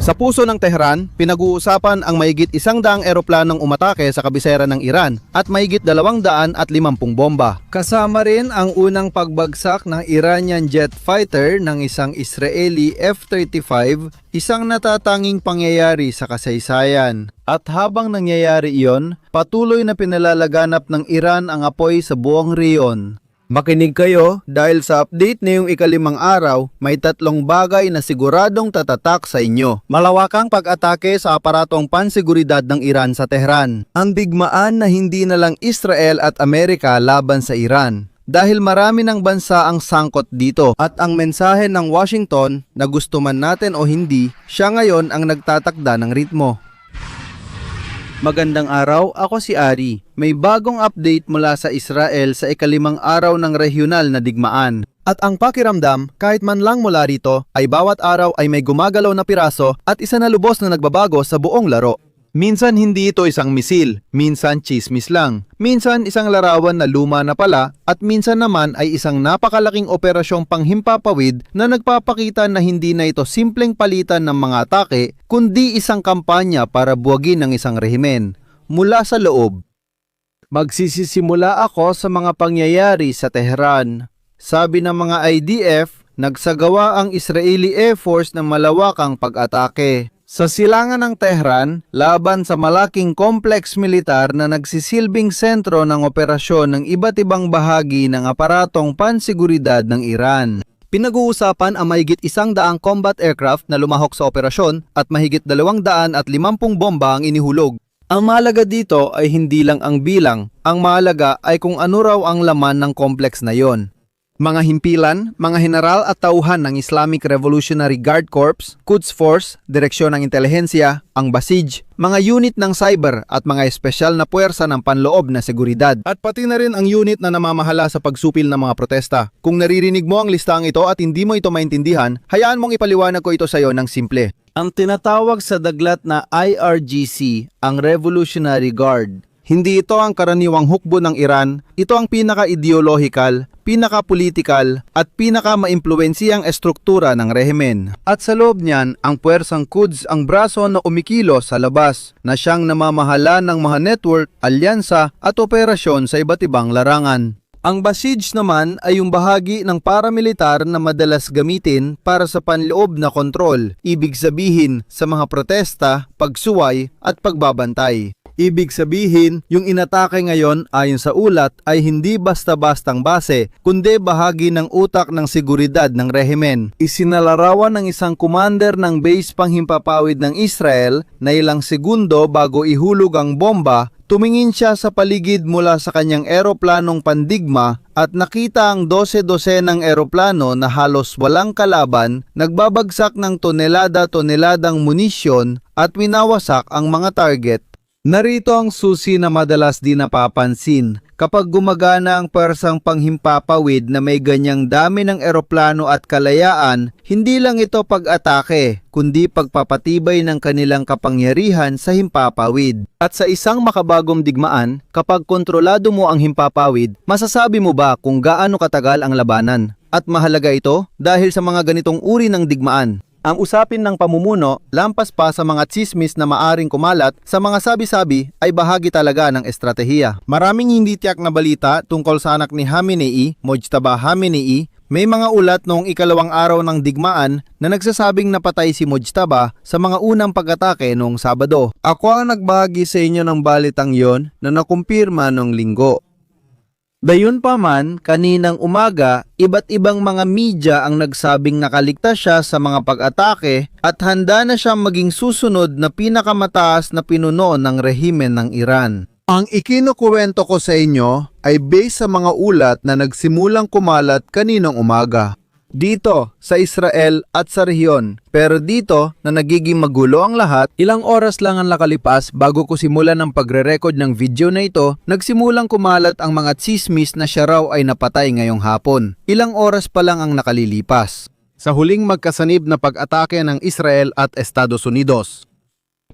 Sa puso ng Tehran, pinag-uusapan ang mahigit 100 eroplanong umatake sa kabisera ng Iran at mahigit 250 bomba. Kasama rin ang unang pagbagsak ng Iranian jet fighter ng isang Israeli F-35, isang natatanging pangyayari sa kasaysayan. At habang nangyayari iyon, patuloy na pinalalaganap ng Iran ang apoy sa buong rehiyon. Makinig kayo dahil sa update ngayong ika-5 araw, may 3 bagay na siguradong tatatak sa inyo. Malawakang pag-atake sa aparatong panseguridad ng Iran sa Tehran. Ang digmaan na hindi na lang Israel at Amerika laban sa Iran. Dahil marami ng bansa ang sangkot dito at ang mensahe ng Washington na gusto man natin o hindi, siya ngayon ang nagtatakda ng ritmo. Magandang araw, ako si Ari. May bagong update mula sa Israel sa ika-5 araw ng regional na digmaan. At ang pakiramdam, kahit man lang mula rito, ay bawat araw ay may gumagalaw na piraso at isa na lubos na nagbabago sa buong laro. Minsan hindi ito isang misil, minsan chismis lang, minsan isang larawan na luma na pala, at minsan naman ay isang napakalaking operasyong panghimpapawid na nagpapakita na hindi na ito simpleng palitan ng mga atake, kundi isang kampanya para buwagin ng isang rehimen mula sa loob. Magsisisimula ako sa mga pangyayari sa Tehran. Sabi ng mga IDF, nagsagawa ang Israeli Air Force ng malawakang pag-atake sa silangan ng Tehran laban sa malaking complex militar na nagsisilbing sentro ng operasyon ng iba't ibang bahagi ng aparatong pansiguridad ng Iran. Pinag-uusapan ang mahigit 100 combat aircraft na lumahok sa operasyon at mahigit 250 bomba ang inihulog. Ang mahalaga dito ay hindi lang ang bilang, ang mahalaga ay kung ano raw ang laman ng complex na yon. Mga himpilan, mga general at tauhan ng Islamic Revolutionary Guard Corps, Quds Force, Direksyon ng Intelihensya, ang Basij, mga unit ng cyber at mga espesyal na puwersa ng panloob na seguridad. At pati na rin ang unit na namamahala sa pagsupil ng mga protesta. Kung naririnig mo ang listang ito at hindi mo ito maintindihan, hayaan mong ipaliwanag ko ito sa iyo ng simple. Ang tinatawag sa daglat na IRGC, ang Revolutionary Guard. Hindi ito ang karaniwang hukbo ng Iran, ito ang pinaka-ideolohikal, pinaka-politikal at pinaka-maimpluwensiyang estruktura ng rehimen. At sa loob niyan, ang puwersang Quds ang braso na umikilo sa labas, na siyang namamahala ng mga network, alyansa at operasyon sa iba't ibang larangan. Ang Basij naman ay yung bahagi ng paramilitar na madalas gamitin para sa panloob na kontrol, ibig sabihin sa mga protesta, pagsuway at pagbabantay. Ibig sabihin, yung inatake ngayon ayon sa ulat ay hindi basta-bastang base, kundi bahagi ng utak ng seguridad ng rehimen. Isinalarawan ng isang commander ng base panghimpapawid ng Israel na ilang segundo bago ihulog ang bomba, tumingin siya sa paligid mula sa kanyang eroplanong pandigma at nakita ang 12-dosenang eroplano na halos walang kalaban, nagbabagsak ng tonelada-toneladang munisyon at winawasak ang mga target. Narito ang susi na madalas di napapansin. Kapag gumagana ang pwersang panghimpapawid na may ganyang dami ng eroplano at kalayaan, hindi lang ito pag-atake, kundi pagpapatibay ng kanilang kapangyarihan sa himpapawid. At sa isang makabagong digmaan, kapag kontrolado mo ang himpapawid, masasabi mo ba kung gaano katagal ang labanan? At mahalaga ito dahil sa mga ganitong uri ng digmaan. Ang usapin ng pamumuno, lampas pa sa mga tsismis na maaring kumalat, sa mga sabi-sabi ay bahagi talaga ng estratehiya. Maraming hindi tiyak na balita tungkol sa anak ni Khamenei, Mojtaba Khamenei. May mga ulat noong ika-2 araw ng digmaan na nagsasabing napatay si Mojtaba sa mga unang pag-atake noong Sabado. Ako ang nagbahagi sa inyo ng balitang yon na nakumpirma noong Linggo. Gayunpaman, kaninang umaga, iba't ibang mga media ang nagsabing nakaligtas siya sa mga pag-atake at handa na siyang maging susunod na pinakamataas na pinuno ng rehimen ng Iran. Ang ikinukuwento ko sa inyo ay based sa mga ulat na nagsimulang kumalat kaninang umaga. Dito, sa Israel at sa rehiyon. Pero dito, na nagiging magulo ang lahat, ilang oras lang ang nakalipas bago ko simulan ang pagre-record ng video na ito, nagsimulang kumalat ang mga tsismis na siya raw ay napatay ngayong hapon. Ilang oras pa lang ang nakalilipas. Sa huling magkasanib na pag-atake ng Israel at Estados Unidos.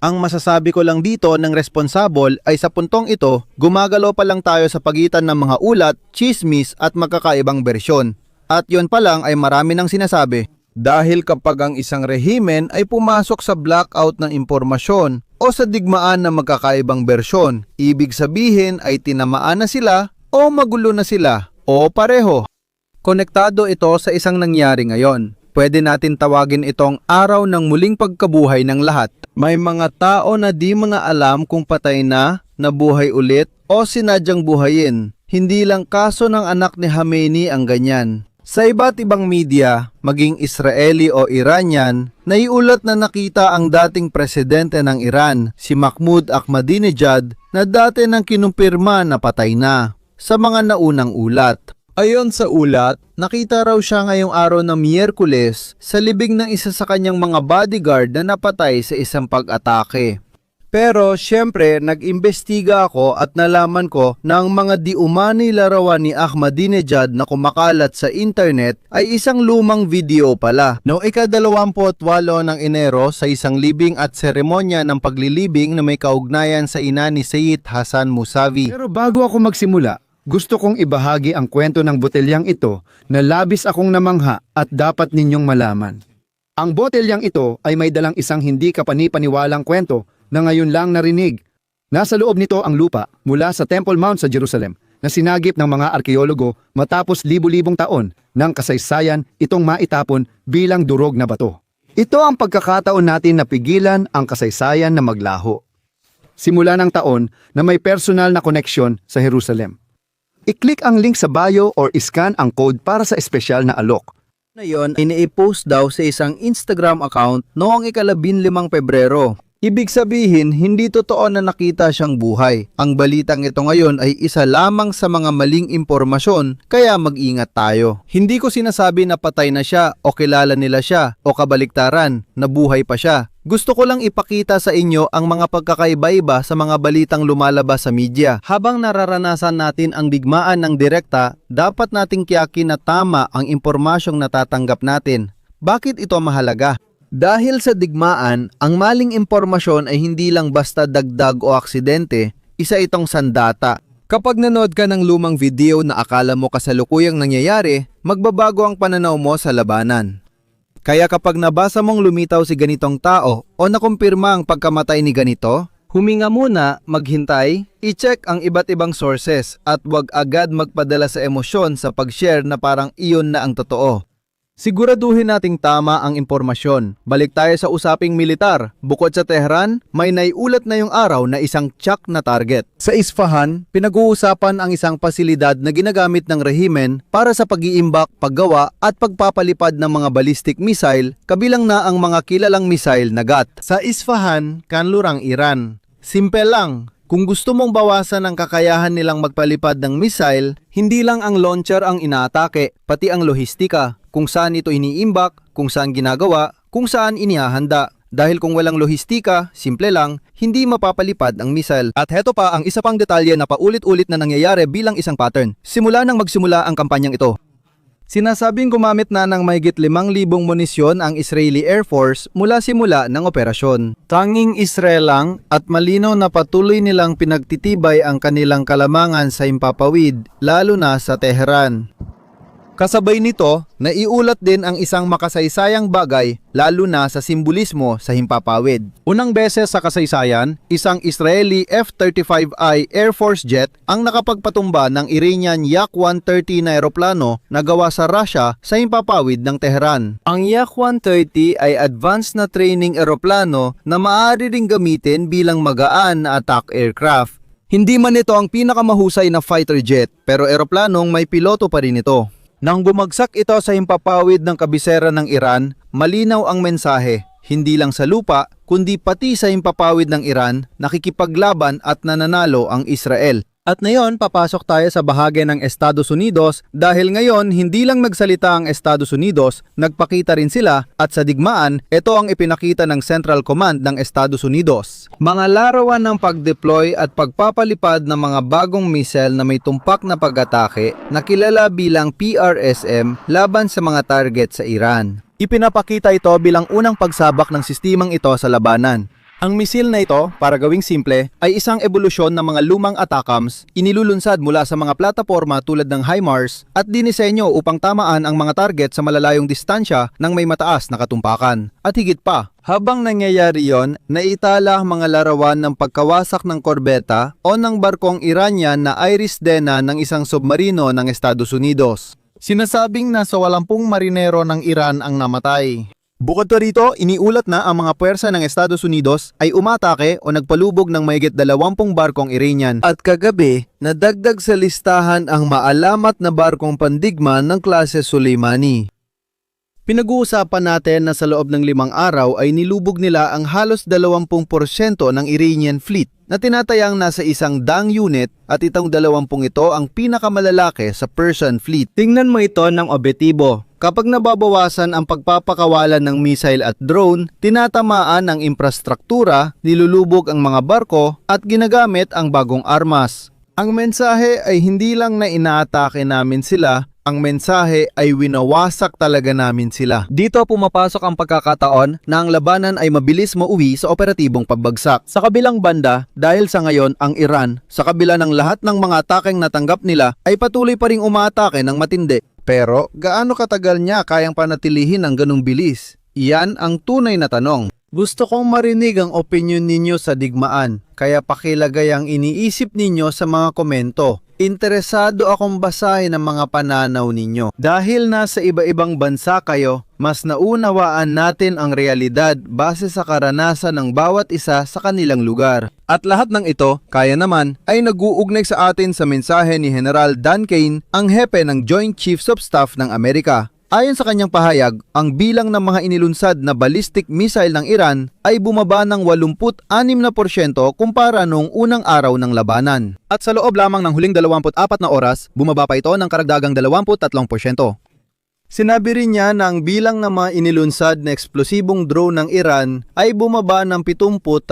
Ang masasabi ko lang dito ng responsable ay sa puntong ito, gumagalaw pa lang tayo sa pagitan ng mga ulat, tsismis at magkakaibang bersyon. At yon pa lang ay marami nang sinasabi. Dahil kapag ang isang rehimen ay pumasok sa blackout ng impormasyon o sa digmaan na magkakaibang bersyon, ibig sabihin ay tinamaan na sila o magulo na sila o pareho. Konektado ito sa isang nangyari ngayon. Pwede natin tawagin itong araw ng muling pagkabuhay ng lahat. May mga tao na di mga alam kung patay na, nabuhay ulit o sinadyang buhayin. Hindi lang kaso ng anak ni Khamenei ang ganyan. Sa iba't ibang media, maging Israeli o Iranian, naiulat na nakita ang dating presidente ng Iran, si Mahmoud Ahmadinejad, na dati nang kinumpirma na patay na. Sa mga naunang ulat. Ayon sa ulat, nakita raw siya ngayong araw ng Miyerkules sa libing ng isa sa kanyang mga bodyguard na napatay sa isang pag-atake. Pero syempre, nag-imbestiga ako at nalaman ko na ang mga di-umani larawan ni Ahmadinejad na kumakalat sa internet ay isang lumang video pala. Noong ika-28 ng Enero sa isang libing at seremonya ng paglilibing na may kaugnayan sa ina ni Sayyid Hassan Musavi. Pero bago ako magsimula, gusto kong ibahagi ang kwento ng botelyang ito na labis akong namangha at dapat ninyong malaman. Ang botelyang ito ay may dalang isang hindi kapanipaniwalang kwento na ngayon lang narinig. Nasa loob nito ang lupa mula sa Temple Mount sa Jerusalem na sinagip ng mga arkeologo matapos libu-libong taon ng kasaysayan itong maitapon bilang durog na bato. Ito ang pagkakataon natin na pigilan ang kasaysayan na maglaho. Simula ng taon na may personal na koneksyon sa Jerusalem. I-click ang link sa bio or iscan ang code para sa espesyal na alok. Ngayon, ini-post daw sa isang Instagram account noong ika-15 Pebrero. Ibig sabihin, hindi totoo na nakita siyang buhay. Ang balitang ito ngayon ay isa lamang sa mga maling impormasyon, kaya mag-ingat tayo. Hindi ko sinasabi na patay na siya o kilala nila siya o kabaliktaran, na buhay pa siya. Gusto ko lang ipakita sa inyo ang mga pagkakaiba-iba sa mga balitang lumalabas sa media. Habang nararanasan natin ang digmaan ng direkta, dapat nating tiyakin na tama ang impormasyong natatanggap natin. Bakit ito mahalaga? Dahil sa digmaan, ang maling impormasyon ay hindi lang basta dagdag o aksidente, isa itong sandata. Kapag nanood ka ng lumang video na akala mo kasalukuyang nangyayari, magbabago ang pananaw mo sa labanan. Kaya kapag nabasa mong lumitaw si ganitong tao o nakumpirma ang pagkamatay ni ganito, huminga muna, maghintay, i-check ang iba't ibang sources at huwag agad magpadala sa emosyon sa pag-share na parang iyon na ang totoo. Siguraduhin nating tama ang impormasyon. Balik tayo sa usaping militar. Bukod sa Tehran, may naiulat na yung araw na isang tiyak na target. Sa Isfahan, pinag-uusapan ang isang pasilidad na ginagamit ng rehimen para sa pag-iimbak, paggawa at pagpapalipad ng mga ballistic missile, kabilang na ang mga kilalang missile na GAT. Sa Isfahan, kanlurang Iran. Simple lang. Kung gusto mong bawasan ang kakayahan nilang magpalipad ng missile, hindi lang ang launcher ang inaatake, pati ang lohistika. Kung saan ito iniimbak, kung saan ginagawa, kung saan inihahanda. Dahil kung walang lohistika, simple lang, hindi mapapalipad ang missile. At heto pa ang isa pang detalye na paulit-ulit na nangyayari bilang isang pattern. Simula nang magsimula ang kampanyang ito. Sinasabing gumamit na ng mahigit 5,000 munisyon ang Israeli Air Force mula simula ng operasyon. Tanging Israel lang at malinaw na patuloy nilang pinagtitibay ang kanilang kalamangan sa himpapawid, lalo na sa Tehran. Kasabay nito, naiulat din ang isang makasaysayang bagay lalo na sa simbolismo sa himpapawid. Unang beses sa kasaysayan, isang Israeli F-35I Air Force jet ang nakapagpatumba ng Iranian Yak-130 na eroplano na gawa sa Russia sa himpapawid ng Tehran. Ang Yak-130 ay advanced na training eroplano na maaari ring gamitin bilang magaan na attack aircraft. Hindi man ito ang pinakamahusay na fighter jet, pero eroplanong may piloto pa rin ito. Nang bumagsak ito sa himpapawid ng kabisera ng Iran, malinaw ang mensahe, hindi lang sa lupa, kundi pati sa himpapawid ng Iran, nakikipaglaban at nananalo ang Israel. At ngayon, papasok tayo sa bahagi ng Estados Unidos dahil ngayon hindi lang nagsalita ang Estados Unidos, nagpakita rin sila at sa digmaan, ito ang ipinakita ng Central Command ng Estados Unidos. Mga larawan ng pag-deploy at pagpapalipad ng mga bagong missile na may tumpak na pag-atake na kilala bilang PRSM laban sa mga target sa Iran. Ipinapakita ito bilang unang pagsabak ng sistemang ito sa labanan. Ang misil na ito, para gawing simple, ay isang ebolusyon ng mga lumang ATACMS, inilulunsad mula sa mga plataporma tulad ng HIMARS at dinisenyo upang tamaan ang mga target sa malalayong distansya ng may mataas na katumpakan. At higit pa, habang nangyayari yon, naitala ang mga larawan ng pagkawasak ng korbeta o ng barkong Iranian na Iris Dena ng isang submarino ng Estados Unidos. Sinasabing nasa 80 marinero ng Iran ang namatay. Bukod pa rito, iniulat na ang mga puwersa ng Estados Unidos ay umatake o nagpalubog ng mahigit 20 barkong Iranian. At kagabi, nadagdag sa listahan ang maalamat na barkong pandigma ng klase Soleimani. Pinag-uusapan natin na sa loob ng 5 araw ay nilubog nila ang halos 20% ng Iranian fleet na tinatayang nasa 100 unit at itong 20 ito ang pinakamalalaki sa Persian fleet. Tingnan mo ito ng objektibo. Kapag nababawasan ang pagpapakawalan ng missile at drone, tinatamaan ang infrastruktura, nilulubog ang mga barko at ginagamit ang bagong armas. Ang mensahe ay hindi lang na inaatake namin sila, ang mensahe ay winawasak talaga namin sila. Dito pumapasok ang pagkakataon na ang labanan ay mabilis mauwi sa operatibong pagbagsak. Sa kabilang banda, dahil sa ngayon ang Iran, sa kabila ng lahat ng mga atakeng natanggap nila, ay patuloy pa ring umaatake ng matindi. Pero gaano katagal niya kayang panatilihin ng ganung bilis? Iyan ang tunay na tanong. Gusto kong marinig ang opinyon ninyo sa digmaan, kaya pakilagay ang iniisip ninyo sa mga komento. Interesado akong basahin ang mga pananaw ninyo. Dahil nasa iba-ibang bansa kayo, mas naunawaan natin ang realidad base sa karanasan ng bawat isa sa kanilang lugar. At lahat ng ito, kaya naman, ay nag-uugnay sa atin sa mensahe ni General Dan Kane, ang hepe ng Joint Chiefs of Staff ng Amerika. Ayon sa kanyang pahayag, ang bilang ng mga inilunsad na ballistic missile ng Iran ay bumaba ng 86% kumpara noong unang araw ng labanan. At sa loob lamang ng huling 24 na oras, bumaba pa ito ng karagdagang 23%. Sinabi rin niya na ang bilang ng mga inilunsad na eksplosibong drone ng Iran ay bumaba ng 73%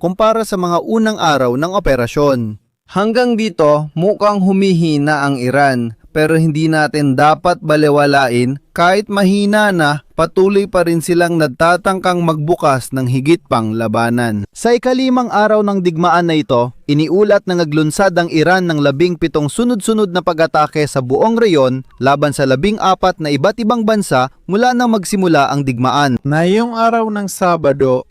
kumpara sa mga unang araw ng operasyon. Hanggang dito, mukhang humihina ang Iran. Pero hindi natin dapat balewalain kahit mahina na, patuloy pa rin silang nagtatangkang magbukas ng higit pang labanan. Sa ika-5 araw ng digmaan na ito, iniulat na naglunsad ang Iran ng 17 sunod-sunod na pag-atake sa buong reyon laban sa 14 na iba't ibang bansa mula nang magsimula ang digmaan. Ngayong araw ng Sabado,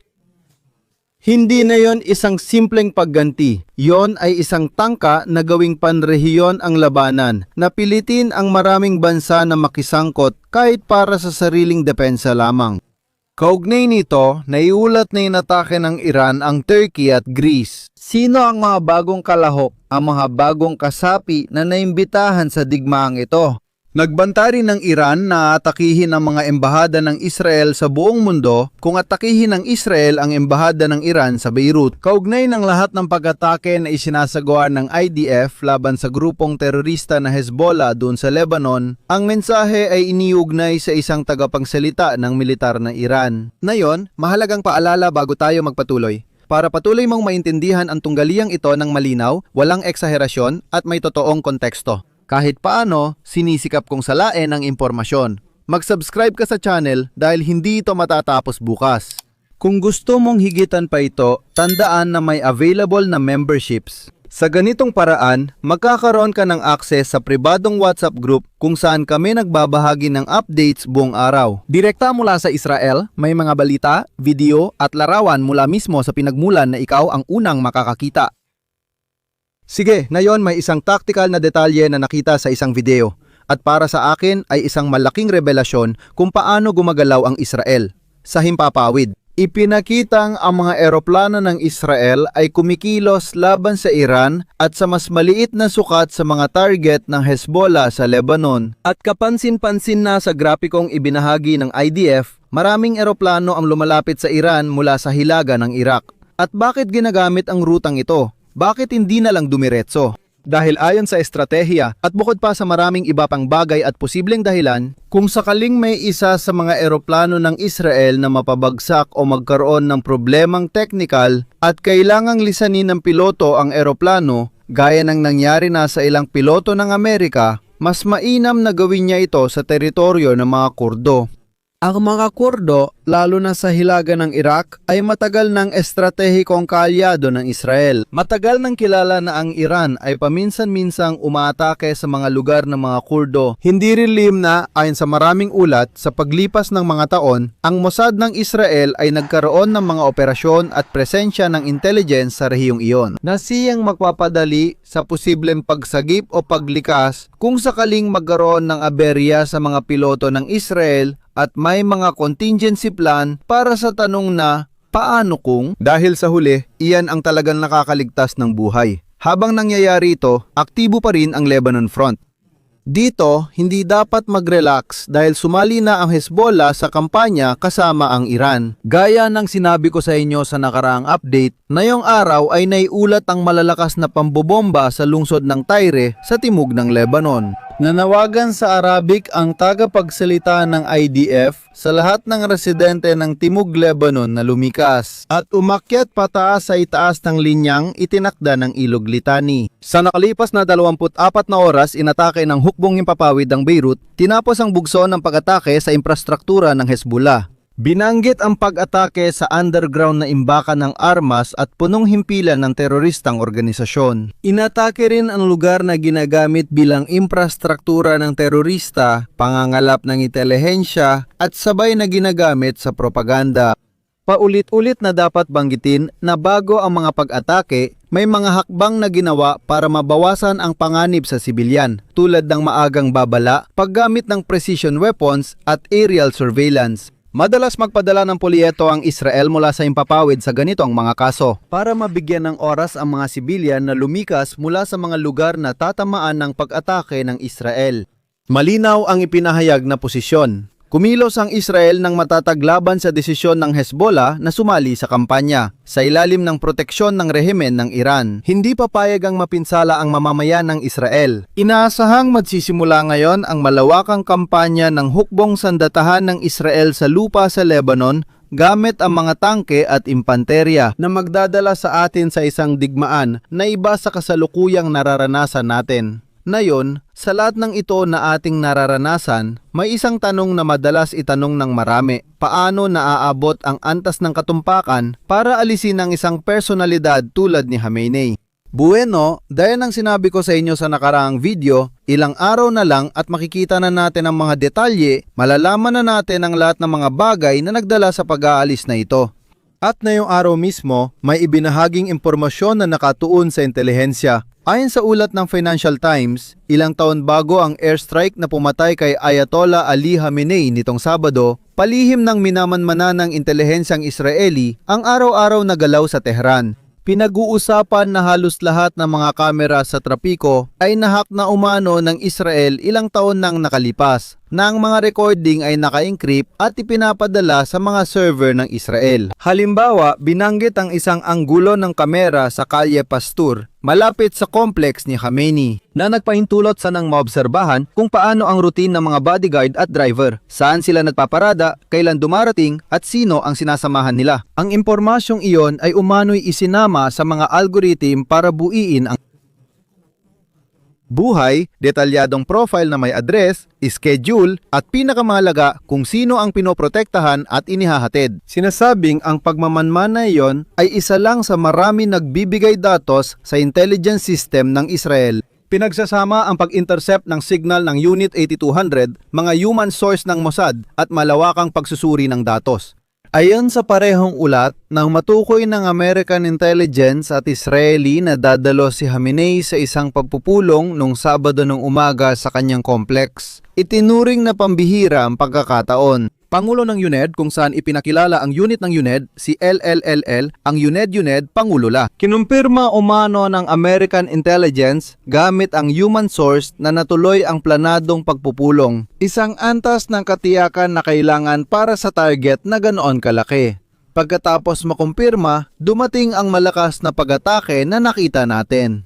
hindi na yon isang simpleng pagganti. Yon ay isang tangka na gawing panrehiyon ang labanan. Napilitin ang maraming bansa na makisangkot kahit para sa sariling depensa lamang. Kaugnay nito, naiulat na inatake ng Iran ang Turkey at Greece. Sino ang mga bagong kalahok, ang mga bagong kasapi na naimbitahan sa digmaang ito? Nagbanta rin ng Iran na atakihin ang mga embahada ng Israel sa buong mundo kung atakihin ng Israel ang embahada ng Iran sa Beirut. Kaugnay ng lahat ng pag-atake na isinasagawa ng IDF laban sa grupong terorista na Hezbollah doon sa Lebanon, ang mensahe ay iniugnay sa isang tagapagsalita ng militar na Iran. Ngayon, mahalagang paalala bago tayo magpatuloy. Para patuloy mong maintindihan ang tunggaliang ito ng malinaw, walang eksaherasyon at may totoong konteksto. Kahit paano, sinisikap kong salain ang impormasyon. Mag-subscribe ka sa channel dahil hindi ito matatapos bukas. Kung gusto mong higitan pa ito, tandaan na may available na memberships. Sa ganitong paraan, magkakaroon ka ng access sa pribadong WhatsApp group kung saan kami nagbabahagi ng updates buong araw. Direkta mula sa Israel, may mga balita, video at larawan mula mismo sa pinagmulan na ikaw ang unang makakakita. Sige, ngayon may isang tactical na detalye na nakita sa isang video at para sa akin ay isang malaking revelasyon kung paano gumagalaw ang Israel. Sa himpapawid, ipinakitang ang mga eroplano ng Israel ay kumikilos laban sa Iran at sa mas maliit na sukat sa mga target ng Hezbollah sa Lebanon. At kapansin-pansin na sa grapikong ibinahagi ng IDF, maraming eroplano ang lumalapit sa Iran mula sa hilaga ng Iraq. At bakit ginagamit ang rutang ito? Bakit hindi na lang dumiretso? Dahil ayon sa estratehiya at bukod pa sa maraming iba pang bagay at posibleng dahilan, kung sakaling may isa sa mga eroplano ng Israel na mapabagsak o magkaroon ng problemang technical at kailangang lisanin ng piloto ang eroplano, gaya ng nangyari na sa ilang piloto ng Amerika, mas mainam na gawin niya ito sa teritoryo ng mga Kurdo. Ang mga Kurdo, lalo na sa hilaga ng Iraq, ay matagal ng estratehikong kaalyado ng Israel. Matagal nang kilala na ang Iran ay paminsan-minsang umaatake sa mga lugar ng mga Kurdo. Hindi rin lihim na, ayon sa maraming ulat, sa paglipas ng mga taon, ang Mossad ng Israel ay nagkaroon ng mga operasyon at presensya ng intelligence sa rehiyong iyon, na siyang magpapadali sa posibleng pagsagip o paglikas kung sakaling magkaroon ng aberya sa mga piloto ng Israel at may mga contingency plan para sa tanong na paano kung? Dahil sa huli, iyan ang talagang nakakaligtas ng buhay. Habang nangyayari ito, aktibo pa rin ang Lebanon Front. Dito, hindi dapat mag-relax dahil sumali na ang Hezbollah sa kampanya kasama ang Iran. Gaya ng sinabi ko sa inyo sa nakaraang update, ngayong araw ay naiulat ang malalakas na pambobomba sa lungsod ng Tyre sa timog ng Lebanon. Nanawagan sa Arabic ang tagapagsalita ng IDF sa lahat ng residente ng Timog Lebanon na lumikas at umakyat pataas sa itaas ng linyang itinakda ng Ilog Litani. Sa nakalipas na 24 na oras, inatake ng hukbong himpapawid ng Beirut, tinapos ang bugso ng pag-atake sa infrastruktura ng Hezbollah. Binanggit ang pag-atake sa underground na imbakan ng armas at punong himpilan ng teroristang organisasyon. Inatake rin ang lugar na ginagamit bilang infrastruktura ng terorista, pangangalap ng intelihensya at sabay na ginagamit sa propaganda. Paulit-ulit na dapat banggitin na bago ang mga pag-atake, may mga hakbang na ginawa para mabawasan ang panganib sa sibilyan, tulad ng maagang babala, paggamit ng precision weapons at aerial surveillance. Madalas magpadala ng polyeto ang Israel mula sa impapawid sa ganitong mga kaso para mabigyan ng oras ang mga sibilyan na lumikas mula sa mga lugar na tatamaan ng pag-atake ng Israel. Malinaw ang ipinahayag na posisyon. Kumilos ang Israel ng matatag laban sa desisyon ng Hezbollah na sumali sa kampanya sa ilalim ng proteksyon ng rehimen ng Iran. Hindi papayag ang mapinsala ang mamamayan ng Israel. Inaasahang magsisimula ngayon ang malawakang kampanya ng hukbong sandatahan ng Israel sa lupa sa Lebanon gamit ang mga tangke at impanterya na magdadala sa atin sa isang digmaan na iba sa kasalukuyang nararanasan natin. Ngayon, sa lahat ng ito na ating nararanasan, may isang tanong na madalas itanong ng marami. Paano naaabot ang antas ng katumpakan para alisin ang isang personalidad tulad ni Khamenei? Bueno, dahil ng sinabi ko sa inyo sa nakaraang video, ilang araw na lang at makikita na natin ang mga detalye, malalaman na natin ang lahat ng mga bagay na nagdala sa pag-aalis na ito. At ngayong araw mismo, may ibinahaging impormasyon na nakatuon sa intelihensya. Ayon sa ulat ng Financial Times, ilang taon bago ang airstrike na pumatay kay Ayatollah Ali Khamenei nitong Sabado, palihim ng minamanmana ng intelihensyang Israeli ang araw-araw na galaw sa Tehran. Pinag-uusapan na halos lahat ng mga kamera sa trapiko ay nahak na umano ng Israel ilang taon nang nakalipas, na ang mga recording ay naka-encrypt at ipinapadala sa mga server ng Israel. Halimbawa, binanggit ang isang anggulo ng kamera sa Kalye Pastur, malapit sa complex ni Khamenei, na nagpahintulot sa nang maobserbahan kung paano ang routine ng mga bodyguard at driver, saan sila nagpaparada, kailan dumarating at sino ang sinasamahan nila. Ang impormasyong iyon ay umano'y isinama sa mga algorithm para buiin ang buhay, detalyadong profile na may address, schedule, at pinakamahalaga kung sino ang pinoprotektahan at inihahatid. Sinasabing ang pagmamanmana iyon ay isa lang sa marami nagbibigay datos sa intelligence system ng Israel. Pinagsasama ang pag-intercept ng signal ng Unit 8200, mga human source ng Mossad at malawakang pagsusuri ng datos. Ayon sa parehong ulat, nang matukoy ng American Intelligence at Israeli na dadalo si Khamenei sa isang pagpupulong nung Sabado ng umaga sa kanyang complex, itinuring na pambihira ang pagkakataon. Pangulo ng UNED kung saan ipinakilala ang unit ng UNED, si LLLL, ang UNED Pangulula. Kinumpirma umano ng American Intelligence gamit ang human source na natuloy ang planadong pagpupulong. Isang antas ng katiyakan na kailangan para sa target na ganoon kalaki. Pagkatapos makumpirma, dumating ang malakas na pag-atake na nakita natin.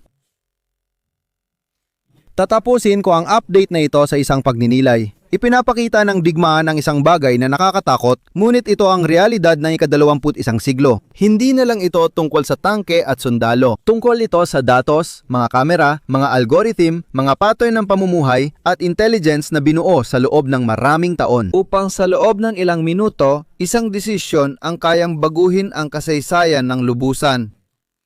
Tatapusin ko ang update na ito sa isang pagninilay. Ipinapakita ng digmaan ang isang bagay na nakakatakot, ngunit ito ang realidad ng ika-21 siglo. Hindi na lang ito tungkol sa tangke at sundalo. Tungkol ito sa datos, mga kamera, mga algorithm, mga pattern ng pamumuhay at intelligence na binuo sa loob ng maraming taon. Upang sa loob ng ilang minuto, isang desisyon ang kayang baguhin ang kasaysayan ng lubusan.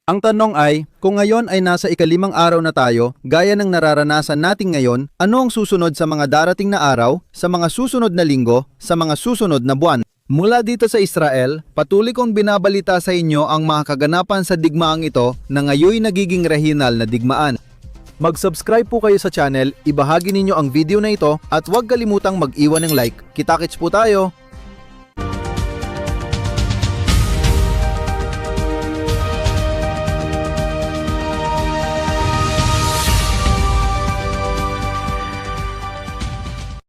Ang tanong ay, kung ngayon ay nasa ika-5 araw na tayo, gaya ng nararanasan natin ngayon, ano ang susunod sa mga darating na araw, sa mga susunod na linggo, sa mga susunod na buwan? Mula dito sa Israel, patuloy kong binabalita sa inyo ang mga kaganapan sa digmaang ito na ngayoy nagiging regional na digmaan. Mag-subscribe po kayo sa channel, ibahagi ninyo ang video na ito at huwag kalimutang mag-iwan ng like. Kita-kits po tayo!